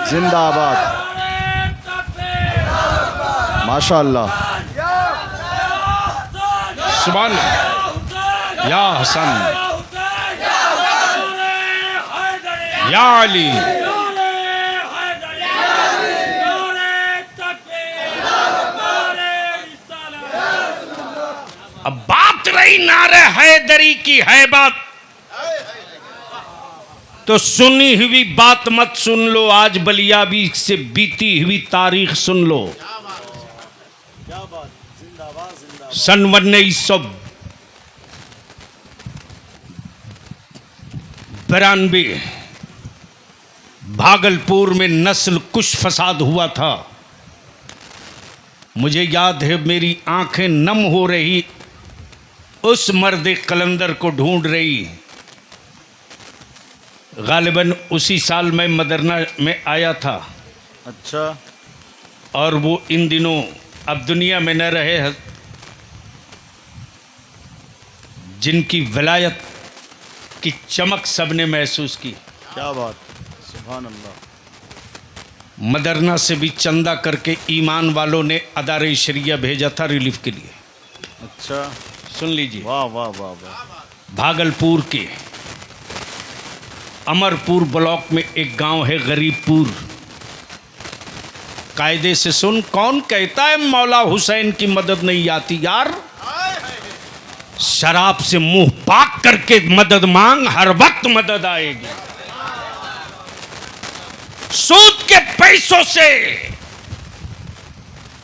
जिंदाबाद, माशाअल्लाह। सुभान या हसन, या अली। अब बात रही नारे हैदरी की है बात, तो सुनी हुई बात मत सुन लो, आज बलियाबी से बीती हुई तारीख सुन लो। सन 1992 भागलपुर में नस्ल कुश फसाद हुआ था। मुझे याद है मेरी आंखें नम हो रही, उस मर्द कलंदर को ढूंढ रही। गालिबन उसी साल मैं मदरना में आया था। अच्छा। और वो इन दिनों अब दुनिया में न रहे, जिनकी विलायत की चमक सबने महसूस की। क्या बात, सुभान अल्लाह। मदरना से भी चंदा करके ईमान वालों ने अदारे शरिया भेजा था रिलीफ के लिए। अच्छा, सुन लीजिए। वाह वाह वाह वाह। भागलपुर के अमरपुर ब्लॉक में एक गांव है गरीबपुर। कायदे से सुन, कौन कहता है मौला हुसैन की मदद नहीं आती यार? शराब से मुंह पाक करके मदद मांग, हर वक्त मदद आएगी। सूद के पैसों से,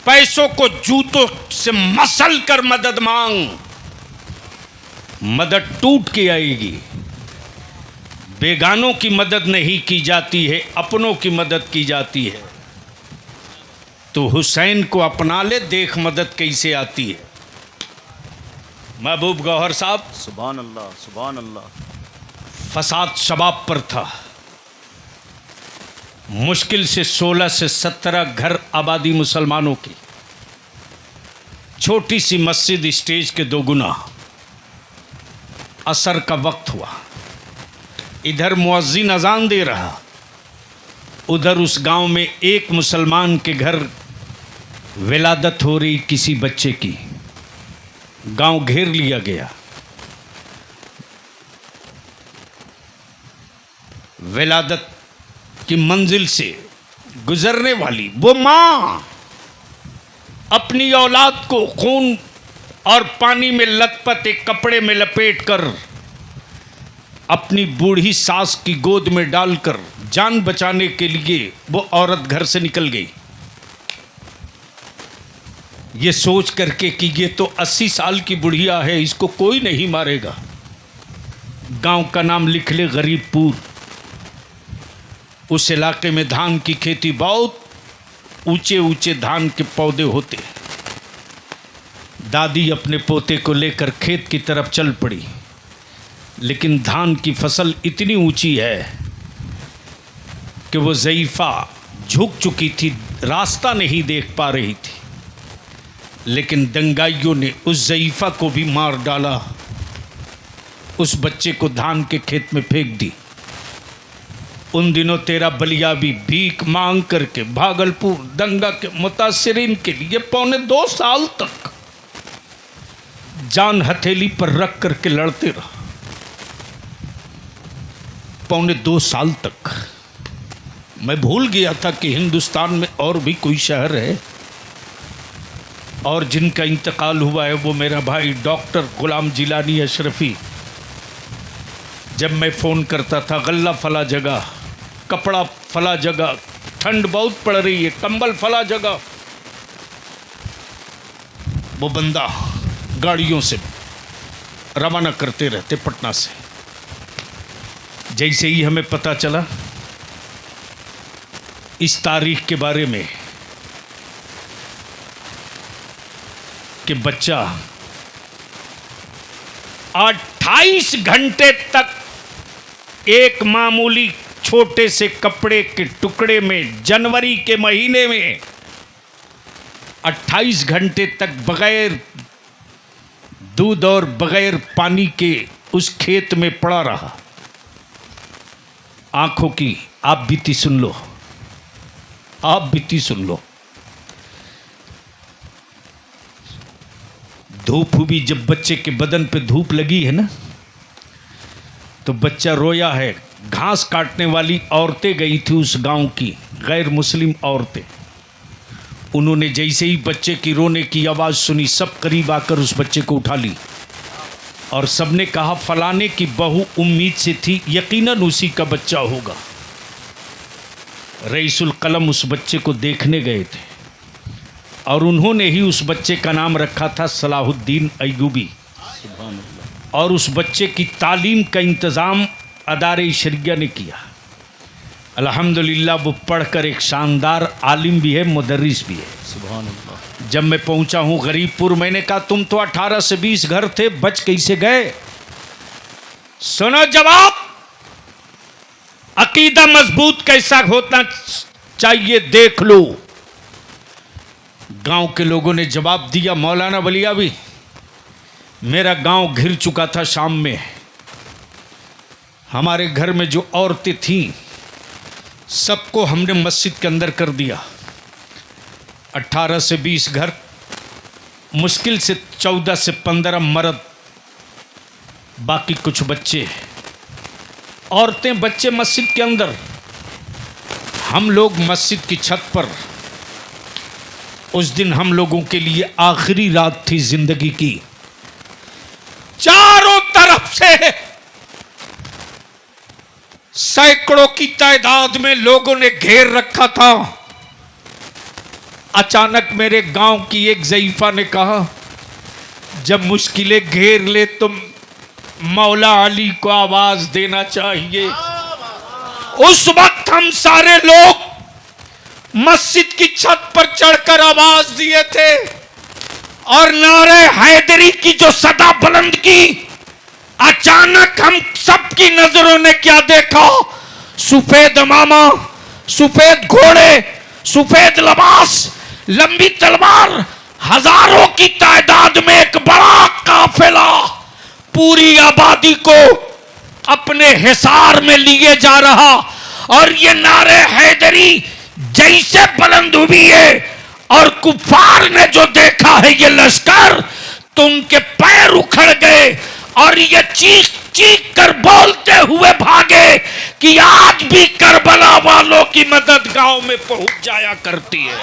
पैसों को जूतों से मसल कर मदद मांग, मदद टूट के आएगी। बेगानों की मदद नहीं की जाती है, अपनों की मदद की जाती है। तो हुसैन को अपना ले, देख मदद कैसे आती है। महबूब गौहर साहब, सुभान अल्लाह, सुभान अल्लाह। फसाद शबाब पर था। मुश्किल से 16 से 17 घर आबादी मुसलमानों की। छोटी सी मस्जिद स्टेज के 2 गुना। असर का वक्त हुआ, इधर मुअज्जिन अजान दे रहा, उधर उस गांव में एक मुसलमान के घर विलादत हो रही किसी बच्चे की। गांव घेर लिया गया। विलादत की मंजिल से गुजरने वाली वो मां अपनी औलाद को खून और पानी में लथपथ एक कपड़े में लपेट कर अपनी बूढ़ी सास की गोद में डालकर जान बचाने के लिए वो औरत घर से निकल गई, ये सोच करके कि ये तो 80 साल की बुढ़िया है, इसको कोई नहीं मारेगा। गांव का नाम लिख ले गरीबपुर। उस इलाके में धान की खेती, बहुत ऊंचे ऊंचे धान के पौधे होते। दादी अपने पोते को लेकर खेत की तरफ चल पड़ी, लेकिन धान की फसल इतनी ऊंची है कि वो ज़ईफ़ा झुक चुकी थी, रास्ता नहीं देख पा रही थी। लेकिन दंगाइयों ने उस ज़ईफ़ा को भी मार डाला, उस बच्चे को धान के खेत में फेंक दी। उन दिनों तेरा बलिया भी भीख मांग करके भागलपुर दंगा के मुतासिरीन के लिए 2.25 साल तक जान हथेली पर रख करके लड़ते रहा। 2.25 साल तक। मैं भूल गया था कि हिंदुस्तान में और भी कोई शहर है, और जिनका इंतकाल हुआ है वो मेरा भाई डॉक्टर गुलाम जिलानी अशरफी। जब मैं फ़ोन करता था, गल्ला फला जगह, कपड़ा फला जगह, ठंड बहुत पड़ रही है, कंबल फला जगह, वो बंदा गाड़ियों से रवाना करते रहते पटना से। जैसे ही हमें पता चला इस तारीख के बारे में कि बच्चा 28 घंटे तक एक मामूली छोटे से कपड़े के टुकड़े में, जनवरी के महीने में 28 घंटे तक बगैर दूध और बगैर पानी के उस खेत में पड़ा रहा। आंखों की आप बीती सुन लो, आप बीती सुन लो। धूप हुई, जब बच्चे के बदन पे धूप लगी है ना तो बच्चा रोया है। घास काटने वाली औरतें गई थी उस गांव की, गैर मुस्लिम औरतें। उन्होंने जैसे ही बच्चे की रोने की आवाज़ सुनी, सब करीब आकर उस बच्चे को उठा ली और सबने कहा फलाने की बहू उम्मीद से थी, यकीनन उसी का बच्चा होगा। रईसुल कलम उस बच्चे को देखने गए थे और उन्होंने ही उस बच्चे का नाम रखा था सलाहुद्दीन अय्यूबी। और उस बच्चे की तालीम का इंतज़ाम अदारे शरिया ने किया। अल्हम्दुलिल्लाह वो पढ़कर एक शानदार आलिम भी है, मुदर्रिस भी है। सुभान अल्लाह। जब मैं पहुंचा हूं गरीबपुर, मैंने कहा तुम तो 18 से 20 घर थे, बच कैसे गए? सुनो जवाब, अकीदा मजबूत कैसा होना चाहिए देख लो। गांव के लोगों ने जवाब दिया, मौलाना बलियावी, मेरा गांव घिर चुका था शाम में, हमारे घर में जो औरतें थीं सबको हमने मस्जिद के अंदर कर दिया। 18 से 20 घर, मुश्किल से 14 से 15 मर्द, बाकी कुछ बच्चे, औरतें बच्चे मस्जिद के अंदर। हम लोग मस्जिद की छत पर। उस दिन हम लोगों के लिए आखिरी रात थी जिंदगी की। चारों तरफ से सैकड़ों की तादाद में लोगों ने घेर रखा था। अचानक मेरे गांव की एक ज़ईफा ने कहा, जब मुश्किलें घेर ले तो मौला अली को आवाज देना चाहिए। उस वक्त हम सारे लोग मस्जिद की छत पर चढ़कर आवाज दिए थे और नारे हैदरी की जो सदा बुलंद की। अचानक हम सबकी नजरों ने क्या देखा? सफेद अमामा, सफेद घोड़े, सफेद लिबास, लंबी तलवार, हजारों की तादाद में एक बड़ा काफिला पूरी आबादी को अपने हिसार में लिए जा रहा। और ये नारे हैदरी जैसे बुलंद हुई है और कुफार ने जो देखा है ये लश्कर, तो उनके पैर उखड़ गए और ये चीख चीख कर बोलते हुए भागे कि आज भी करबला वालों की मदद गांव में पहुंच जाया करती है।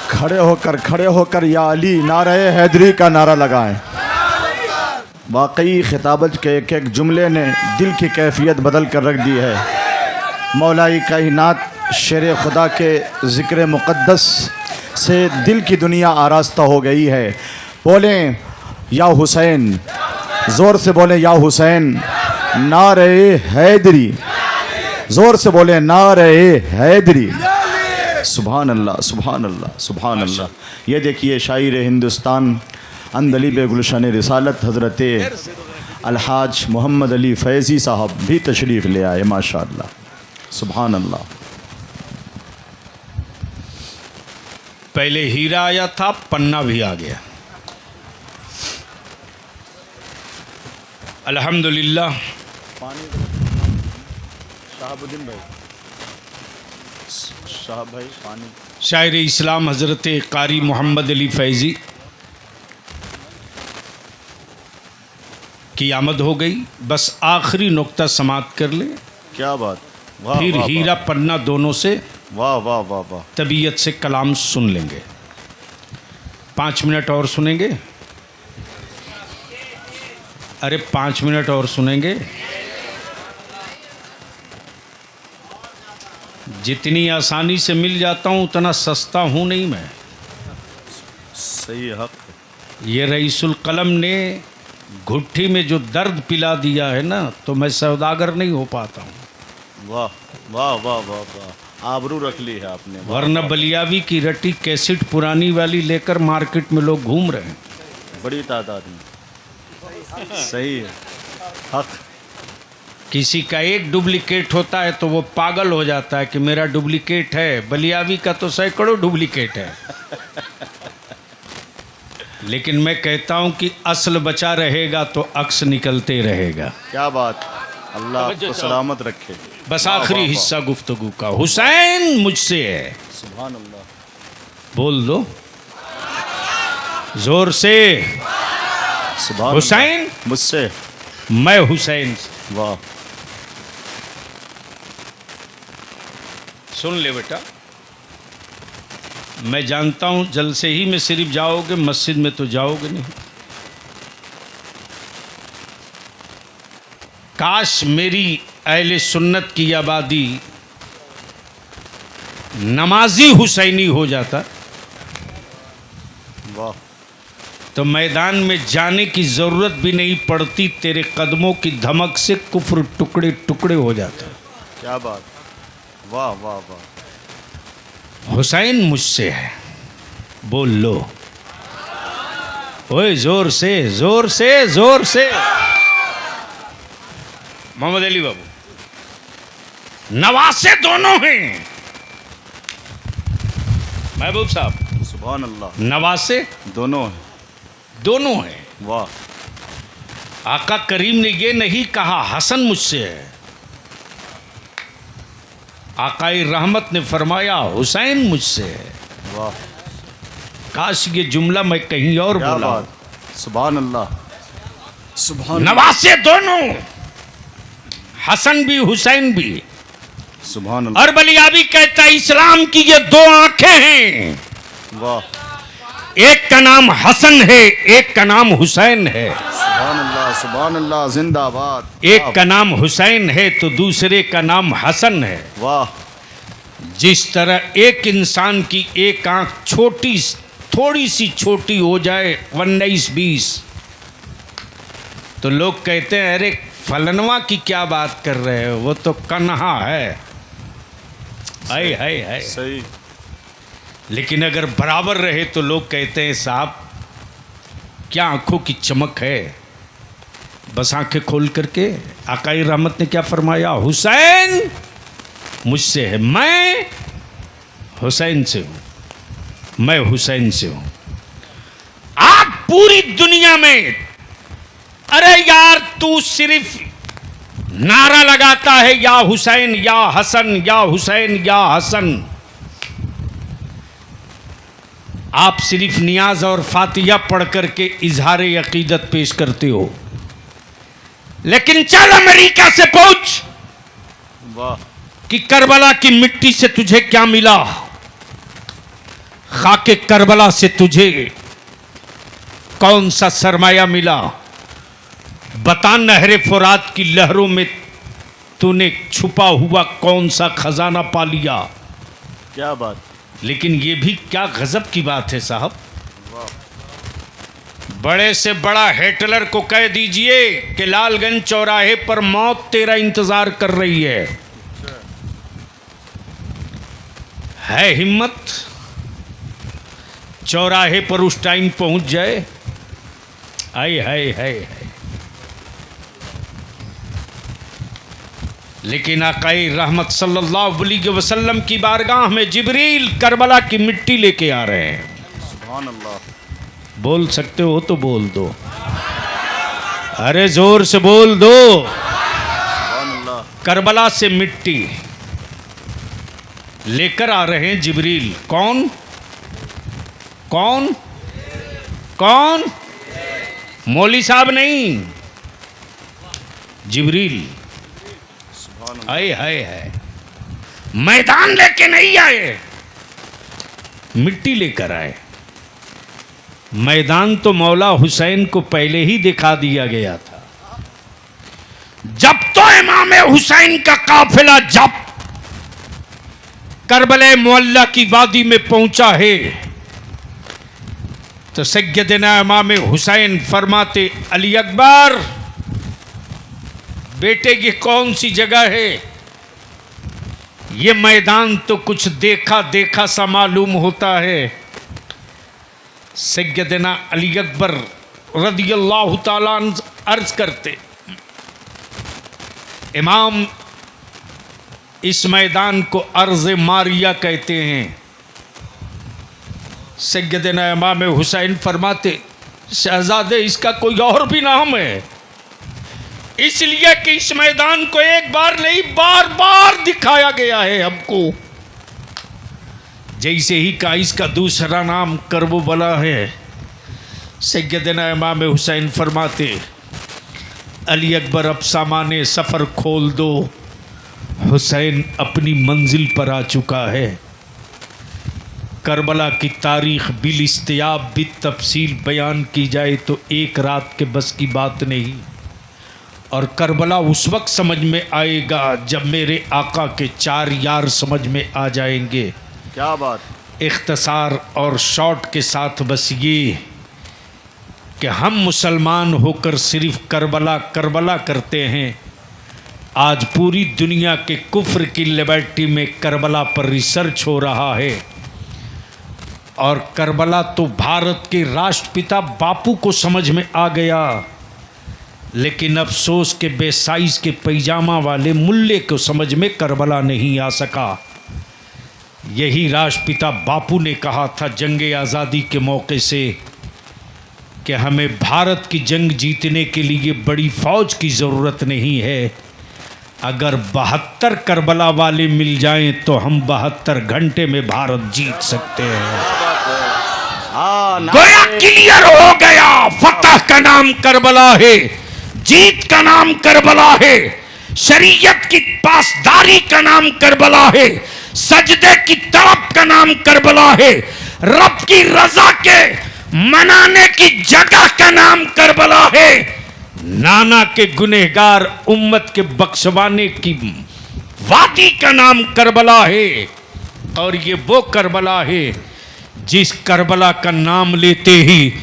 खड़े होकर या अली नारे हैदरी का नारा लगाएं। वाकई खिताबत के एक एक जुमले ने दिल की कैफियत बदल कर रख दी है। मौलाई कायनात शेर खुदा के ज़िक्र मुक़द्दस से दिल की दुनिया आरास्ता हो गई है। बोलें या हुसैन, ज़ोर से बोलें या हुसैन, नारे हैदरी, ज़ोर से बोलें नारे हैदरी। सुभान अल्लाह, सुभान अल्लाह, सुभान अल्लाह। ये देखिए शायर हिंदुस्तान अंदलीब गुलशन रिसालत हज़रत अलहाज मोहम्मद अली फैज़ी साहब भी तशरीफ़ ले आए। माशाअल्लाह, सुभान अल्लाह। पहले हीरा आया था, पन्ना भी आ गया। अल्हम्दुलिल्लाह। शहाबुद्दीन भाई, शाह भाई पानी। शायर इस्लाम हज़रत कारी मोहम्मद अली फैज़ी की आमद हो गई। बस आखिरी नुक्ता समाप्त कर ले, क्या बात, वाह, फिर वाह, हीरा पन्ना दोनों से वाह वाह वाह वाह। तबीयत से कलाम सुन लेंगे। 5 मिनट और सुनेंगे? अरे 5 मिनट और सुनेंगे। जितनी आसानी से मिल जाता हूँ उतना सस्ता हूँ नहीं मैं। सही हक। ये रईसुल कलम ने घुट्टी में जो दर्द पिला दिया है ना, तो मैं सौदागर नहीं हो पाता हूँ। वाह वाह वाह वाह वाह, आबरू रख ली है आपने। वरना बलियावी की रटी कैसेट पुरानी वाली लेकर मार्केट में लोग घूम रहे हैं बड़ी तादाद में। सही है, हक। किसी का एक डुप्लीकेट होता है तो वो पागल हो जाता है कि मेरा डुप्लीकेट है। बलियावी का तो सैकड़ों डुप्लीकेट है। लेकिन मैं कहता हूं कि असल बचा रहेगा तो अक्स निकलते रहेगा। क्या बात, अल्लाह आपको सलामत रखे। बस आखिरी हिस्सा गुफ्तगू का, हुसैन मुझसे है। सुभान अल्लाह। बोल दो। जोर से। सुभान अल्लाह। हुसैन, मुझसे। मैं हुसैन से। वाह। सुन ले बेटा, मैं जानता हूं जलसे ही में सिर्फ जाओगे, मस्जिद में तो जाओगे नहीं। काश मेरी अहले सुन्नत की आबादी नमाजी हुसैनी हो जाता वाह। तो मैदान में जाने की ज़रूरत भी नहीं पड़ती, तेरे कदमों की धमक से कुफ्र टुकड़े टुकड़े हो जाता। क्या बात। वाह वाह वाह। हुसैन मुझसे है, बोल लो। ओए जोर से, जोर से, जोर से। मोहम्मद अली बाबू, नवासे दोनों हैं महबूब साहब। सुभान अल्लाह। नवासे दोनों हैं। दोनों हैं। वाह। आका करीम ने ये नहीं कहा हसन मुझसे है, आकाई रहमत ने फरमाया हुसैन मुझसे है। वाह। काश ये जुमला मैं कहीं और क्या बोला। बात। सुभान अल्लाह। सुभान नवासे दोनों, हसन भी हुसैन भी। सुभान अल्लाह। और बलियाबी कहता है इस्लाम की ये दो आंखें हैं, वाह। एक का नाम हसन है, एक का नाम हुसैन है। सुभान अल्लाह। सुभान अल्लाह। जिंदाबाद। एक का नाम हुसैन है तो दूसरे का नाम हसन है। वाह। जिस तरह एक इंसान की एक आंख छोटी, थोड़ी सी छोटी हो जाए 19-20, तो लोग कहते हैं अरे फलनवा की क्या बात कर रहे हो, वो तो कन्हा है। हाय हाय हाय। सही। लेकिन अगर बराबर रहे तो लोग कहते हैं साहब क्या आंखों की चमक है। बस आंखें खोल करके आकाई रहमत ने क्या फरमाया, हुसैन मुझसे है, मैं हुसैन से हूं, मैं हुसैन से हूं। आप पूरी दुनिया में, अरे यार तू सिर्फ नारा लगाता है या हुसैन या हसन, या हुसैन या हसन। आप सिर्फ नियाज और फातिहा पढ़ करके इजहार अकीदत पेश करते हो, लेकिन चल अमेरिका से पूछ वाह। कि करबला की मिट्टी से तुझे क्या मिला, खाके करबला से तुझे कौन सा सरमाया मिला। बता नहरे फुरात की लहरों में तूने छुपा हुआ कौन सा खजाना पा लिया। क्या बात। लेकिन ये भी क्या गजब की बात है साहब, बड़े से बड़ा हिटलर को कह दीजिए कि लालगंज चौराहे पर मौत तेरा इंतजार कर रही है हिम्मत चौराहे पर उस टाइम पहुंच जाए। हाय हाय हाय हाय। लेकिन आकाई रहमत सल्लल्लाहु अलैहि वसल्लम की बारगाह में जिब्रील करबला की मिट्टी लेके आ रहे हैं। सुभान अल्लाह। बोल सकते हो तो बोल दो, अरे जोर से बोल दो। सुभान अल्लाह। करबला से मिट्टी लेकर आ रहे हैं जिब्रील। कौन कौन कौन? मौली साहब नहीं, जिब्रील। आए हाय हाय। मैदान लेके नहीं आए, मिट्टी लेकर आए। मैदान तो मौला हुसैन को पहले ही दिखा दिया गया था। जब तो इमाम हुसैन का काफिला जब करबला मुअल्ला की वादी में पहुंचा है तो सैयदना इमाम हुसैन फरमाते, अली अकबर बेटे की कौन सी जगह है? ये मैदान तो कुछ देखा देखा सा मालूम होता है। सैयदना अली अकबर रदियल्लाहु ताला अर्ज करते, इमाम इस मैदान को अर्ज मारिया कहते हैं। सैयदना इमाम हुसैन फरमाते, शहजादे इसका कोई और भी नाम है, इसलिए कि इस मैदान को एक बार नहीं बार बार दिखाया गया है हमको। जैसे ही का इसका दूसरा नाम करबला है, सैयदना इमाम हुसैन फरमाते, अली अकबर अब सामाने सफ़र खोल दो, हुसैन अपनी मंजिल पर आ चुका है। करबला की तारीख़ बिल इस्तियाब बिल तफसील बयान की जाए तो एक रात के बस की बात नहीं, और करबला उस वक्त समझ में आएगा जब मेरे आका के 4 यार समझ में आ जाएंगे। क्या बात। इख्तसार और शॉर्ट के साथ बस ये कि हम मुसलमान होकर सिर्फ करबला करबला करते हैं। आज पूरी दुनिया के कुफ्र की लेबोरेटरी में करबला पर रिसर्च हो रहा है, और करबला तो भारत के राष्ट्रपिता बापू को समझ में आ गया, लेकिन अफसोस के बेसाइज के पैजामा वाले मुल्ले को समझ में करबला नहीं आ सका। यही राष्ट्रपिता बापू ने कहा था जंग आज़ादी के मौके से कि हमें भारत की जंग जीतने के लिए बड़ी फ़ौज की ज़रूरत नहीं है, अगर 72 करबला वाले मिल जाएं तो हम 72 घंटे में भारत जीत सकते हैं। गोया क्लियर हो गया, फतह का नाम करबला है, जीत का नाम करबला है, शरीयत की पासदारी का नाम करबला है, सजदे की तड़प का नाम करबला है, रब की रजा के मनाने की जगह का नाम करबला है, नाना के गुनहगार उम्मत के बख्शवाने की वादी का नाम करबला है। और ये वो करबला है जिस करबला का नाम लेते ही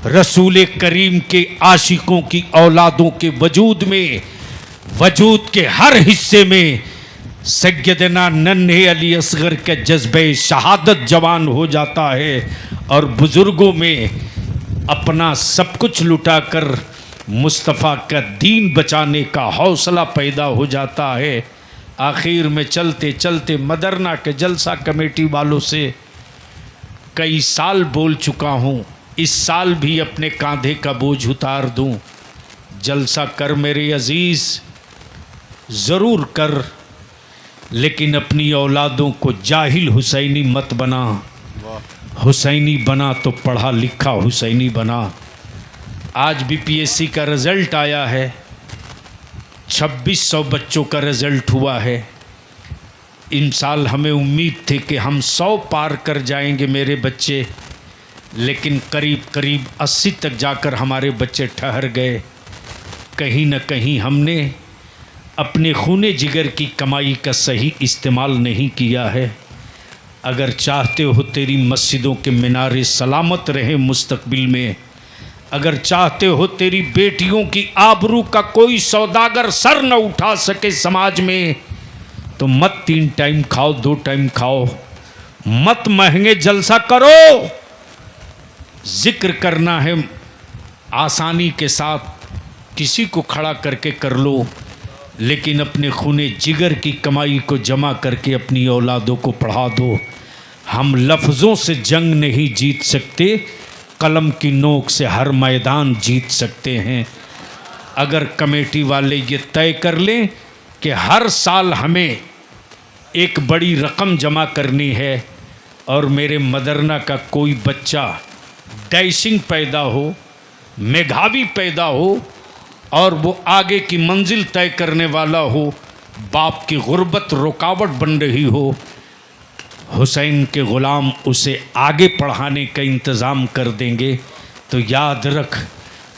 रसूल करीम के आशिकों की औलादों के वजूद के हर हिस्से में सैयदना नन्हे अली असगर के जज्बे शहादत जवान हो जाता है, और बुज़ुर्गों में अपना सब कुछ लुटाकर मुस्तफ़ा का दीन बचाने का हौसला पैदा हो जाता है। आखिर में चलते चलते मदरना के जलसा कमेटी वालों से कई साल बोल चुका हूँ, इस साल भी अपने कांधे का बोझ उतार दूँ। जलसा कर मेरे अज़ीज़, ज़रूर कर, लेकिन अपनी औलादों को जाहिल हुसैनी मत बना। हुसैनी बना तो पढ़ा लिखा हुसैनी बना। आज बीपीएससी का रिज़ल्ट आया है, 2600 बच्चों का रिज़ल्ट हुआ है। इन साल हमें उम्मीद थी कि हम 100 पार कर जाएंगे मेरे बच्चे, लेकिन करीब करीब 80 तक जाकर हमारे बच्चे ठहर गए। कहीं न कहीं हमने अपने खूने जिगर की कमाई का सही इस्तेमाल नहीं किया है। अगर चाहते हो तेरी मस्जिदों के मीनारे सलामत रहें मुस्तकबिल में, अगर चाहते हो तेरी बेटियों की आबरू का कोई सौदागर सर न उठा सके समाज में, तो मत 3 टाइम खाओ, 2 टाइम खाओ, मत महंगे जलसा करो। जिक्र करना है आसानी के साथ, किसी को खड़ा करके कर लो, लेकिन अपने खूने जिगर की कमाई को जमा करके अपनी औलादों को पढ़ा दो। हम लफ्ज़ों से जंग नहीं जीत सकते, कलम की नोक से हर मैदान जीत सकते हैं। अगर कमेटी वाले ये तय कर लें कि हर साल हमें एक बड़ी रकम जमा करनी है, और मेरे मदरना का कोई बच्चा डैशिंग पैदा हो, मेधावी पैदा हो, और वो आगे की मंजिल तय करने वाला हो, बाप की गुर्बत रुकावट बन रही हो, हुसैन के ग़ुलाम उसे आगे पढ़ाने का इंतज़ाम कर देंगे। तो याद रख,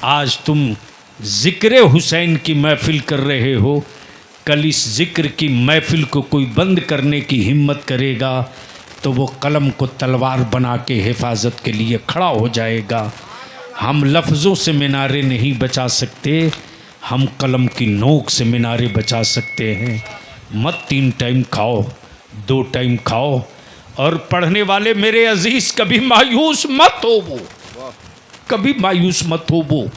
आज तुम ज़िक्र हुसैन की महफ़िल कर रहे हो, कल इस ज़िक्र की महफ़िल को कोई बंद करने की हिम्मत करेगा तो वो कलम को तलवार बना के हिफाजत के लिए खड़ा हो जाएगा। हम लफ्ज़ों से मीनारे नहीं बचा सकते, हम कलम की नोक से मीनारे बचा सकते हैं। मत 3 टाइम खाओ, 2 टाइम खाओ, और पढ़ने वाले मेरे अजीज़ कभी मायूस मत हो, वो कभी मायूस मत हो। वो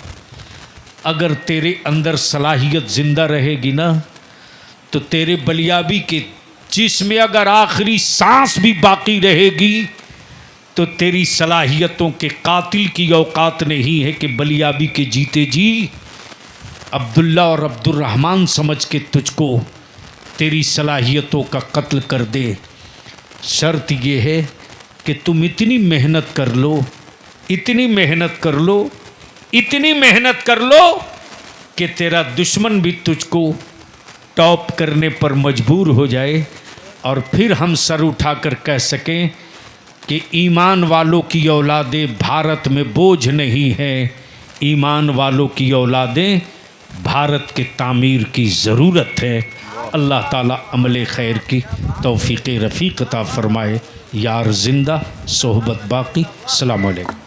अगर तेरे अंदर सलाहियत ज़िंदा रहेगी ना, तो तेरे बलियाबी के जिसमें अगर आखिरी सांस भी बाकी रहेगी, तो तेरी सलाहियतों के कातिल की औकात नहीं है कि बलियाबी के जीते जी अब्दुल्ला और अब्दुर्रहमान समझ के तुझको तेरी सलाहियतों का कत्ल कर दे। शर्त ये है कि तुम इतनी मेहनत कर लो इतनी मेहनत कर लो, इतनी मेहनत कर लो कि तेरा दुश्मन भी तुझको टॉप करने पर मजबूर हो जाए, और फिर हम सर उठाकर कह सकें कि ईमान वालों की औलादें भारत में बोझ नहीं है, ईमान वालों की औलादें भारत के तामीर की ज़रूरत है। अल्लाह ताला अमल खैर की तौफीक रफ़ीक अता फ़रमाए। यार ज़िंदा सोहबत बाकी। अस्सलामु अलैकुम।